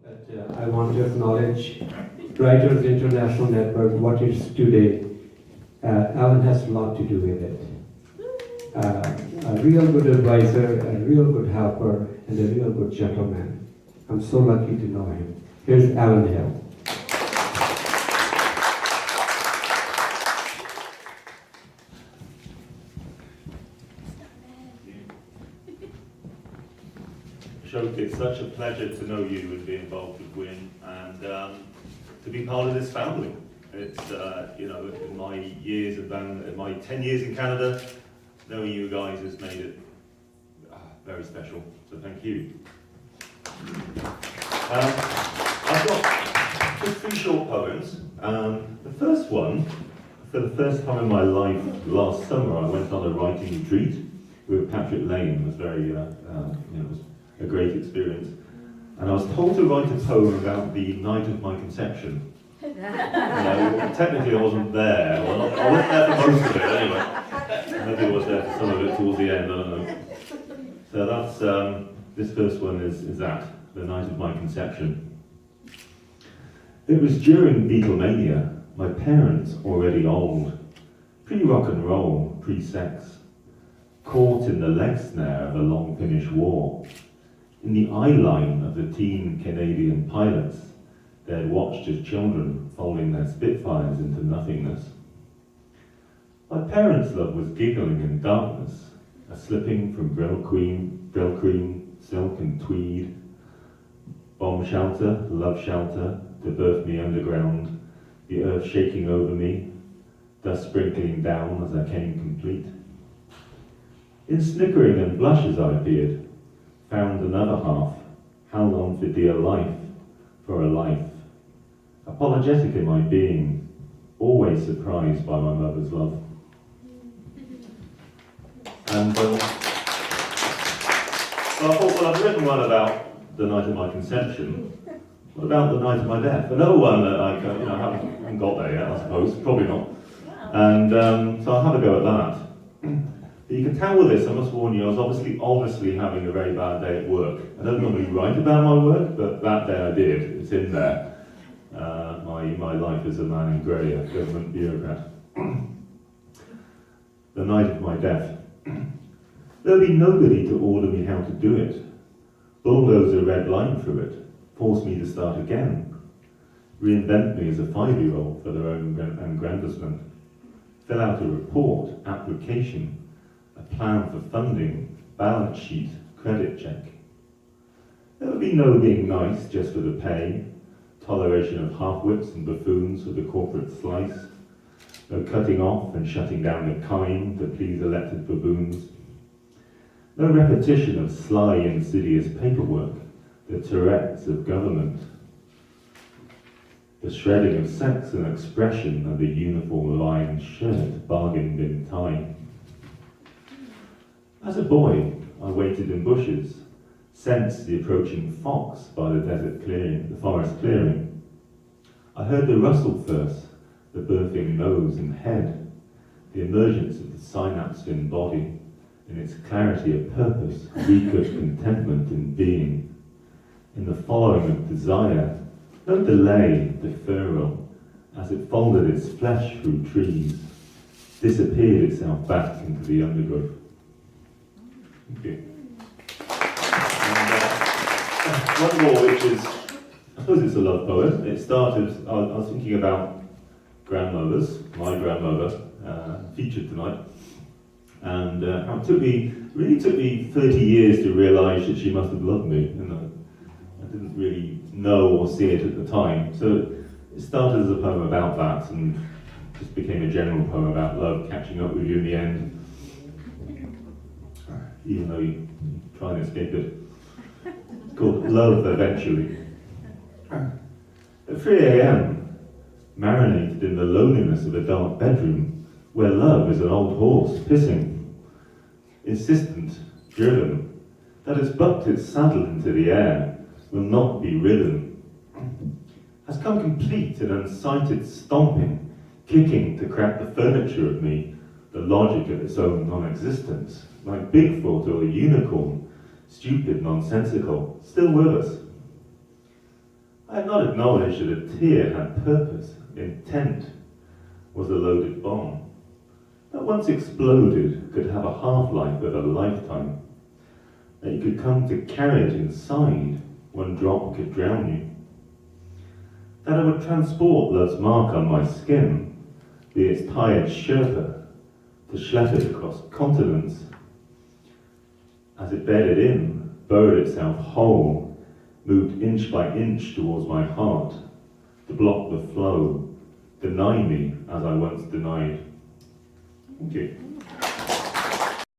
But I want to acknowledge Writers International Network, what it is today. Alan has a lot to do with it. A real good advisor, a real good helper, and a real good gentleman. I'm so lucky to know him. Here's Alan Hill. Ashok, it's such a pleasure to know you and be involved with WIN and to be part of this family. It's, in my years of in my 10 years in Canada, knowing you guys has made it very special, so thank you. I've got just 3 short poems. The first one, for the first time in my life last summer, I went on a writing retreat with Patrick Lane. It was very, it was a great experience. And I was told to write a poem about the night of my conception. Technically I wasn't there. Well, I wasn't there for most of it anyway. Maybe I was there for some of it towards the end, I don't know. So that's, this first one is that, the night of my conception. It was during Beatlemania, my parents already old, pre-rock and roll, pre-sex, caught in the leg snare of a long Finnish war. In the eye line of the teen Canadian pilots, they had watched as children folding their Spitfires into nothingness. My parents' love was giggling in darkness, a slipping from brill cream, silk and tweed, bomb shelter, love shelter, to birth me underground, the earth shaking over me, dust sprinkling down as I came complete. In snickering and blushes I appeared, found another half, held on for dear life, for a life. Apologetic in my being, always surprised by my mother's love. And so I thought, well, I've written one about the night of my conception. What about the night of my death? Another one that I haven't got there yet, I suppose, probably not. And so I'll have a go at that. But you can tell with this, I must warn you, I was obviously having a very bad day at work. I don't normally write about my work, but that day I did. It's in there. My life as a man in grey, a government bureaucrat. The night of my death. There'll be nobody to order me how to do it. Bulldoze a red line through it. Force me to start again. Reinvent me as a 5-year-old for their own aggrandizement. Fill out a report, application, a plan for funding, balance sheet, credit check. There will be no being nice just for the pay, toleration of half-wits and buffoons for the corporate slice, no cutting off and shutting down the kind to please elected baboons, no repetition of sly, insidious paperwork, the Tourette's of government, the shredding of sex and expression of the uniform-lined shirt, bargain bin tie. As a boy, I waited in bushes, sensed the approaching fox by the forest clearing. I heard the rustle first, the birthing nose and head, the emergence of the synapse-in body, in its clarity of purpose, weak of contentment in being, in the following of desire, no delay, deferral, as it folded its flesh through trees, disappeared itself back into the undergrowth. Thank you. And, one more, which is, I suppose it's a love poem. It started, I was thinking about grandmothers, my grandmother, featured tonight, and it really took me 30 years to realise that she must have loved me, and I didn't really know or see it at the time. So it started as a poem about that, and just became a general poem about love catching up with you in the end, even though you try and escape it. It's called Love Eventually. At 3 a.m, marinated in the loneliness of a dark bedroom, where love is an old horse pissing, insistent, driven, that has bucked its saddle into the air, will not be ridden, has come complete in unsighted stomping, kicking to crack the furniture of me, the logic of its own non-existence, like Bigfoot or the unicorn, stupid, nonsensical, still with us. had not acknowledged that a tear had purpose, intent, was a loaded bomb, that once exploded could have a half-life of a lifetime, that you could come to carry it inside, one drop could drown you, that I would transport love's mark on my skin, be its tired Sherpa, to schlepp it across continents, as it bedded in, burrowed itself whole, moved inch by inch towards my heart, to block the flow, deny me as I once denied. Thank you.